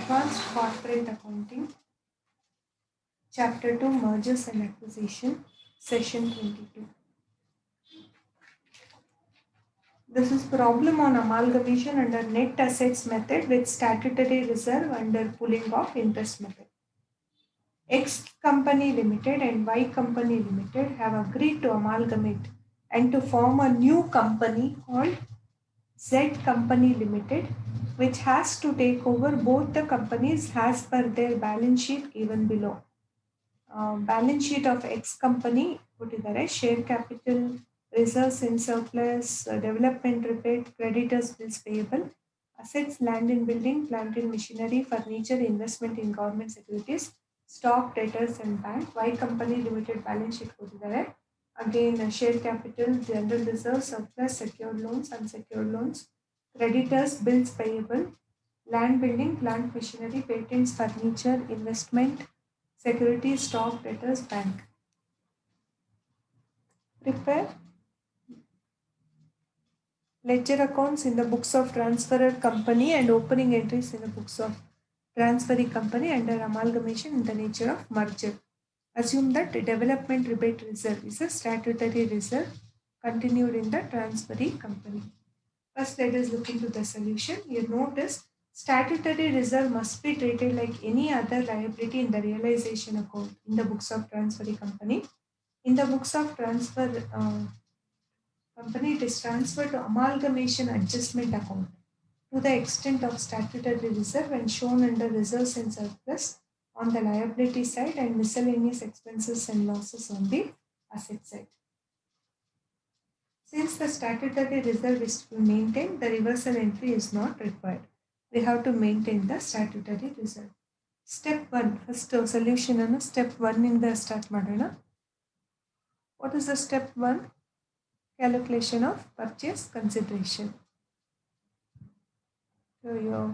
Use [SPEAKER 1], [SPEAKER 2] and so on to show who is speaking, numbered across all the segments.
[SPEAKER 1] Advanced Corporate Accounting, Chapter 2, Mergers and Acquisition, Session 22. This is problem on amalgamation under net assets method with statutory reserve under pooling of interest method. X Company Limited and Y Company Limited have agreed to amalgamate and to form a new company called Z Company Limited, which has to take over both the companies as per their balance sheet given below. Balance sheet of X company ಕೊಟ್ಟಿದ್ದಾರೆ share capital, reserves in surplus, development rebate, creditors bills payable, assets, land and building, plant and machinery, furniture, investment in government securities, stock, debtors and bank. Y company limited balance sheet ಕೊಟ್ಟಿದ್ದಾರೆ. Again, share capital, general reserves, surplus, secured loans, unsecured loans, creditors, bills payable, land building, plant machinery, patents, furniture, investment, security, stock, debtors, bank. Prepare ledger accounts in the books of transferor company and opening entries in the books of transferee company under amalgamation in the nature of merger. Assume that the development rebate reserve is a statutory reserve continued in the transferee company. First, let us look into the solution. You notice statutory reserve must be treated like any other liability in the realization account in the books of transferee company. In the books of transfer company, it is transferred to amalgamation adjustment account to the extent of statutory reserve and shown under reserves and surplus on the liability side and miscellaneous expenses and losses on the asset side. Since the statutory reserve is to be maintained, the reversal entry is not required. We have to maintain the statutory reserve. Step 1, first solution and step 1 in the start ಮಾಡೋಣ. What is the step 1? Calculation of purchase consideration. So your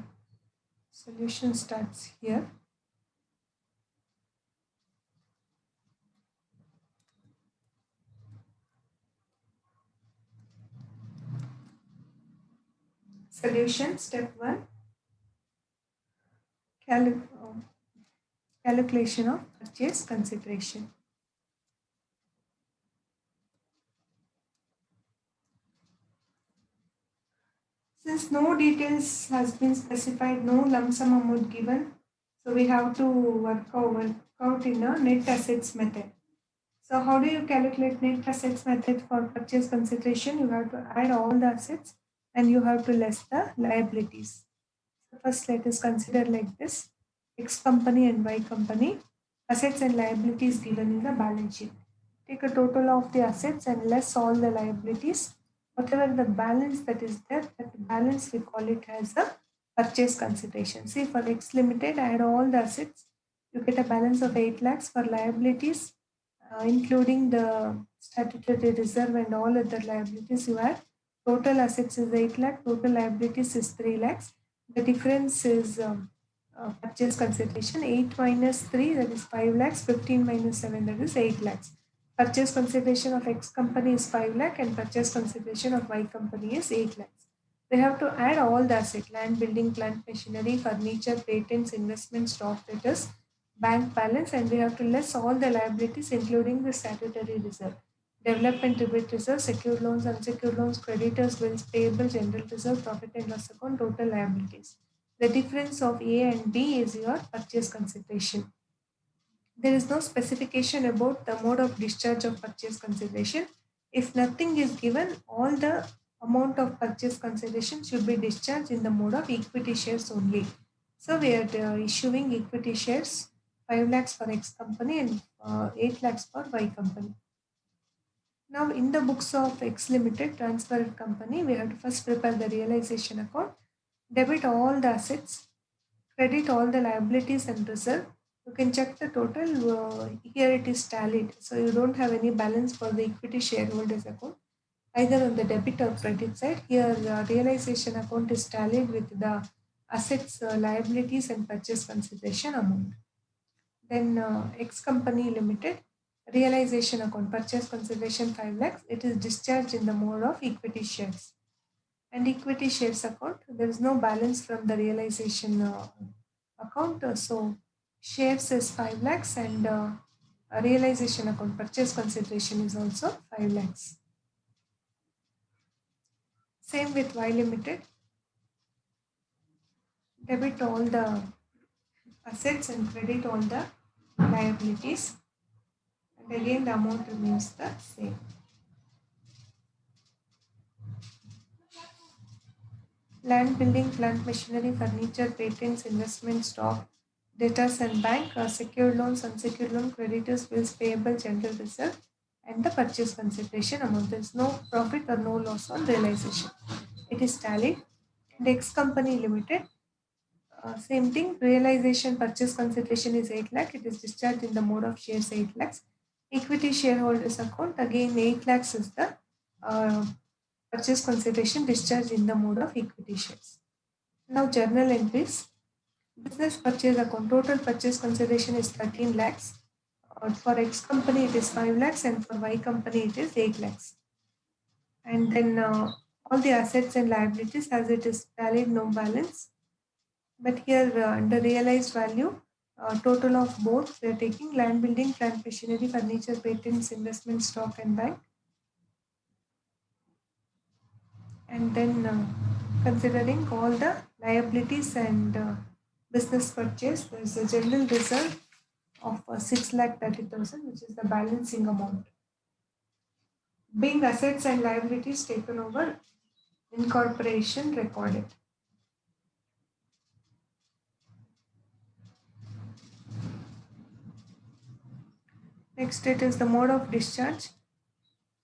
[SPEAKER 1] solution starts here. Solution step 1. Calculation of purchase consideration. Since no details has been specified, no lump sum amount given, so we have to work out in a net assets method. So how do you calculate net assets method for purchase consideration? You have to add all the assets and you have to less the liabilities. So first let us consider like this. X company and Y company, assets and liabilities given in the balance sheet. Take a total of the assets and less all the liabilities. Whatever the balance that is there, that balance we call it as the purchase consideration. See, for X Limited, add all the assets, you get a balance of 8 lakhs. For liabilities, including the statutory reserve and all other liabilities, you add total assets is 8 lakh, total liabilities is 3 lakhs. The difference is purchase consideration. 8 minus 3, that is 5 lakhs, 15 minus 7, that is 8 lakhs. Purchase consideration of X company is 5 lakh and purchase consideration of Y company is 8 lakhs. They have to add all the asset, land, building, plant, machinery, furniture, patents, investment, stock, debtors, bank balance, and we have to less all the liabilities including the statutory reserve. Development rebate reserve, secured loans, unsecured loans, creditors, bills payable, general reserve, profit and loss account, total liabilities. The difference of A and B is your purchase consideration. There is no specification about the mode of discharge of purchase consideration. If nothing is given, all the amount of purchase consideration should be discharged in the mode of equity shares only. So we are issuing equity shares 5 lakhs for X company and 8 lakhs for Y company. Now in the books of X Limited transferred company, we have to first prepare the realization account, debit all the assets, credit all the liabilities and reserve. You can check the total. Here it is tallied. So you don't have any balance for the equity shareholders account, either on the debit or credit side. Here the realization account is tallied with the assets, liabilities and purchase consideration amount. Then X Company Limited, realization account, purchase consideration 5 lakhs. It is discharged in the mode of equity shares. And equity shares account, there is no balance from the realization account. So shares is 5 lakhs and a realization account purchase consideration is also 5 lakhs. Same with Y Limited. Debit all the assets and credit all the liabilities. And again the amount remains the same. Land, building, plant, machinery, furniture, patents, investment, stock, debtors and bank, secured loans, unsecured loan, creditors, bills payable, general reserve, and the purchase consideration amount. There is no profit or no loss on realization. It is tallied. And X Company Limited, same thing. Realization purchase consideration is 8 lakh. It is discharged in the mode of shares 8 lakhs. Equity shareholders account again 8 lakhs is the uh, purchase consideration discharged in the mode of equity shares. Now journal entries. Business purchase account total purchase consideration is 13 lakhs. For X company it is 5 lakhs and for Y company it is 8 lakhs. And then all the assets and liabilities as it is valid no balance. But here under realized value, total of both we are taking land, building, plant, machinery, furniture, patents, investment, stock and bank. And then considering all the liabilities and business purchase, there is a general reserve of 6,30,000, which is the balancing amount. Being assets and liabilities taken over, incorporation recorded. Next, it is the mode of discharge.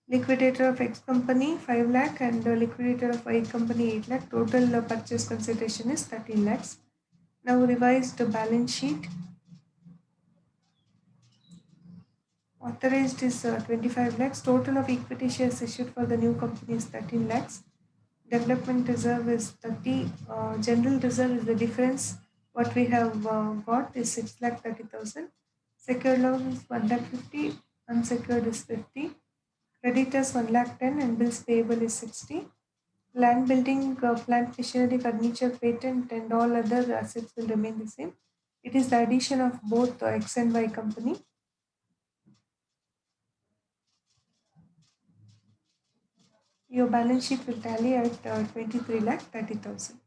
[SPEAKER 1] Liquidator of X company 5 lakh and liquidator of Y company 8 lakh. Total purchase consideration is 13 lakhs. Now revised balance sheet. Authorized is 25 lakhs. Total of equity shares issued for the new company is 13 lakhs. Development reserve is 30. General reserve is the difference. What we have got is 6,30,000. Secured loan is 1,50,000. Unsecured is 50. Creditors 1,10,000 and bills payable is 60. Land, building, plant, machinery, furniture, patent, and all other assets will remain the same. It is the addition of both X and Y company. Your balance sheet will tally at 23 lakh 30,000.